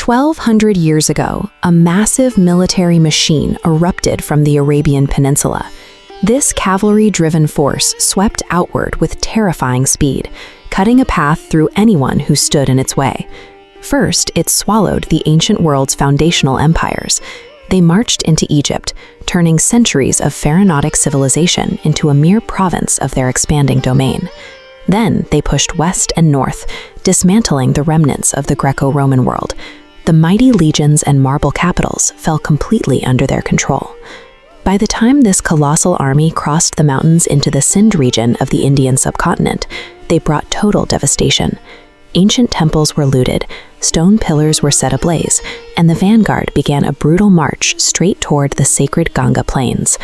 1,200 years ago, a massive military machine erupted from the Arabian Peninsula. This cavalry-driven force swept outward with terrifying speed, cutting a path through anyone who stood in its way. First, it swallowed the ancient world's foundational empires. They marched into Egypt, turning centuries of pharaonic civilization into a mere province of their expanding domain. Then they pushed west and north, dismantling the remnants of the Greco-Roman world. The mighty legions and marble capitals fell completely under their control. By the time this colossal army crossed the mountains into the Sind region of the Indian subcontinent, they brought total devastation. Ancient temples were looted, stone pillars were set ablaze, and the vanguard began a brutal march straight toward the sacred Ganga plains.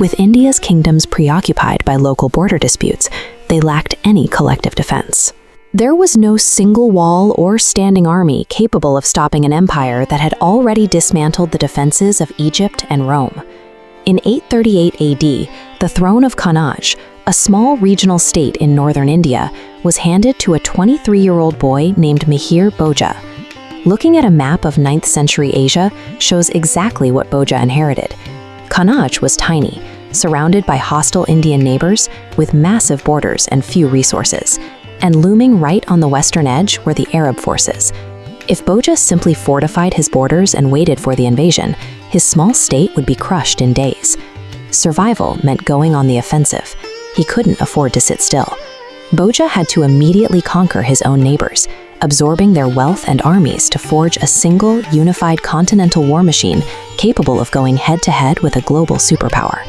With India's kingdoms preoccupied by local border disputes, they lacked any collective defense. There was no single wall or standing army capable of stopping an empire that had already dismantled the defenses of Egypt and Rome. In 838 AD, the throne of Kannauj, a small regional state in northern India, was handed to a 23-year-old boy named Mihir Bhoj. Looking at a map of 9th century Asia shows exactly what Bhoj inherited. Kannauj was tiny, surrounded by hostile Indian neighbors with massive borders and few resources, and looming right on the western edge were the Arab forces. If Bhoj simply fortified his borders and waited for the invasion, his small state would be crushed in days. Survival meant going on the offensive. He couldn't afford to sit still. Bhoj had to immediately conquer his own neighbors, absorbing their wealth and armies to forge a single, unified continental war machine capable of going head-to-head with a global superpower.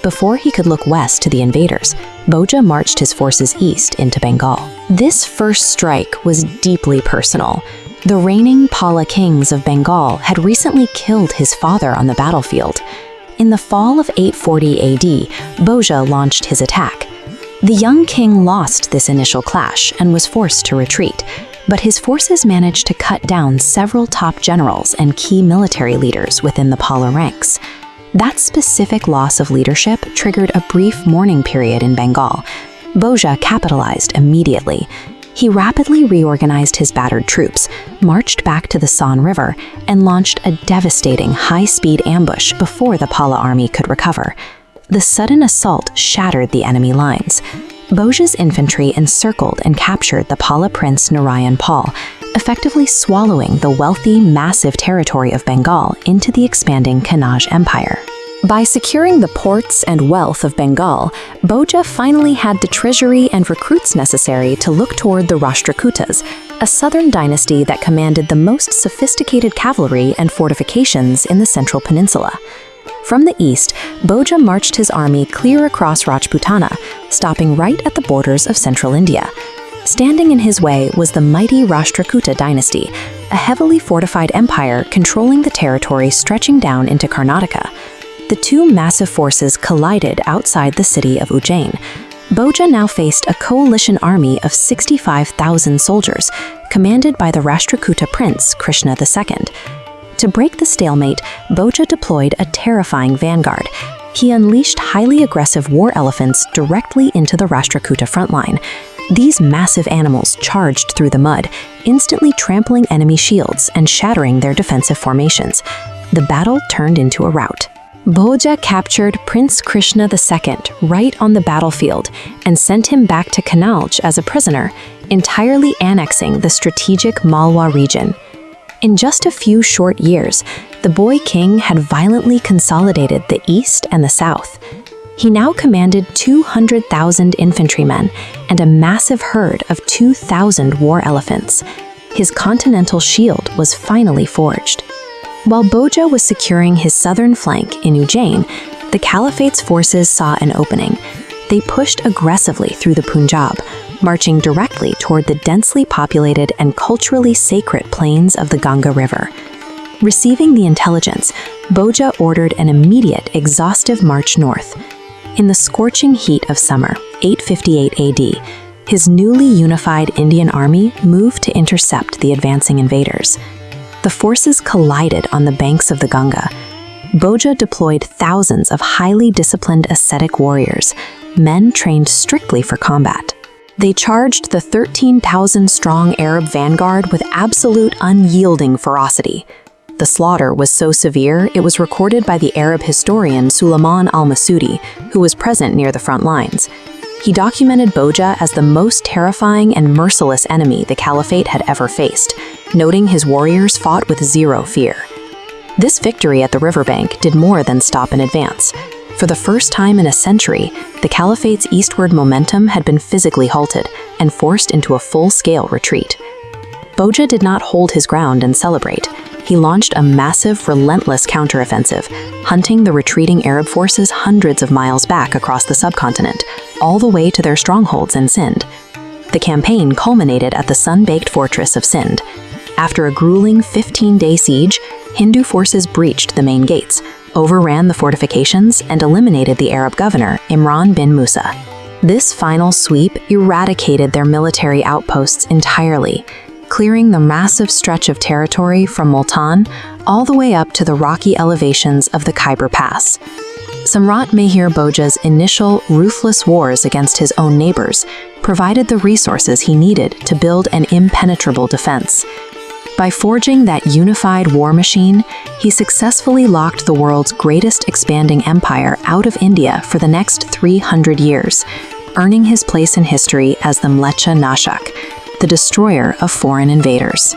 Before he could look west to the invaders, Bhoj marched his forces east into Bengal. This first strike was deeply personal. The reigning Pala kings of Bengal had recently killed his father on the battlefield. In the fall of 840 AD, Bhoj launched his attack. The young king lost this initial clash and was forced to retreat, but his forces managed to cut down several top generals and key military leaders within the Pala ranks. That specific loss of leadership triggered a brief mourning period in Bengal. Bhoj capitalized immediately. He rapidly reorganized his battered troops, marched back to the Son River, and launched a devastating high-speed ambush before the Pala army could recover. The sudden assault shattered the enemy lines. Bhoj's infantry encircled and captured the Pala prince Narayan Pal, effectively swallowing the wealthy, massive territory of Bengal into the expanding Kannauj Empire. By securing the ports and wealth of Bengal, Bhoj finally had the treasury and recruits necessary to look toward the Rashtrakutas, a southern dynasty that commanded the most sophisticated cavalry and fortifications in the central peninsula. From the east, Bhoj marched his army clear across Rajputana, stopping right at the borders of central India. Standing in his way was the mighty Rashtrakuta dynasty, a heavily fortified empire controlling the territory stretching down into Karnataka. The two massive forces collided outside the city of Ujjain. Bhoj now faced a coalition army of 65,000 soldiers, commanded by the Rashtrakuta prince Krishna II. To break the stalemate, Bhoj deployed a terrifying vanguard. He unleashed highly aggressive war elephants directly into the Rashtrakuta frontline. These massive animals charged through the mud, instantly trampling enemy shields and shattering their defensive formations. The battle turned into a rout. Bhoj captured Prince Krishna II right on the battlefield and sent him back to Kannauj as a prisoner, entirely annexing the strategic Malwa region. In just a few short years, the boy king had violently consolidated the east and the south. He now commanded 200,000 infantrymen and a massive herd of 2,000 war elephants. His continental shield was finally forged. While Bhoj was securing his southern flank in Ujjain, the Caliphate's forces saw an opening. They pushed aggressively through the Punjab, marching directly toward the densely populated and culturally sacred plains of the Ganga River. Receiving the intelligence, Bhoj ordered an immediate, exhaustive march north. In the scorching heat of summer, 858 AD, his newly unified Indian army moved to intercept the advancing invaders. The forces collided on the banks of the Ganga. Bhoj deployed thousands of highly disciplined ascetic warriors, men trained strictly for combat. They charged the 13,000-strong Arab vanguard with absolute unyielding ferocity. The slaughter was so severe, it was recorded by the Arab historian Suleiman al-Masudi, who was present near the front lines. He documented Bhoja as the most terrifying and merciless enemy the caliphate had ever faced, noting his warriors fought with zero fear. This victory at the riverbank did more than stop an advance. For the first time in a century, the caliphate's eastward momentum had been physically halted and forced into a full-scale retreat. Bhoja did not hold his ground and celebrate. He launched a massive, relentless counteroffensive, hunting the retreating Arab forces hundreds of miles back across the subcontinent, all the way to their strongholds in Sindh. The campaign culminated at the sun-baked fortress of Sindh. After a grueling 15-day siege, Hindu forces breached the main gates, overran the fortifications, and eliminated the Arab governor, Imran bin Musa. This final sweep eradicated their military outposts entirely, clearing the massive stretch of territory from Multan all the way up to the rocky elevations of the Khyber Pass. Samrat Mihir Bhoja's initial ruthless wars against his own neighbors provided the resources he needed to build an impenetrable defense. By forging that unified war machine, he successfully locked the world's greatest expanding empire out of India for the next 300 years, earning his place in history as the Mlecha Nashak, the destroyer of foreign invaders.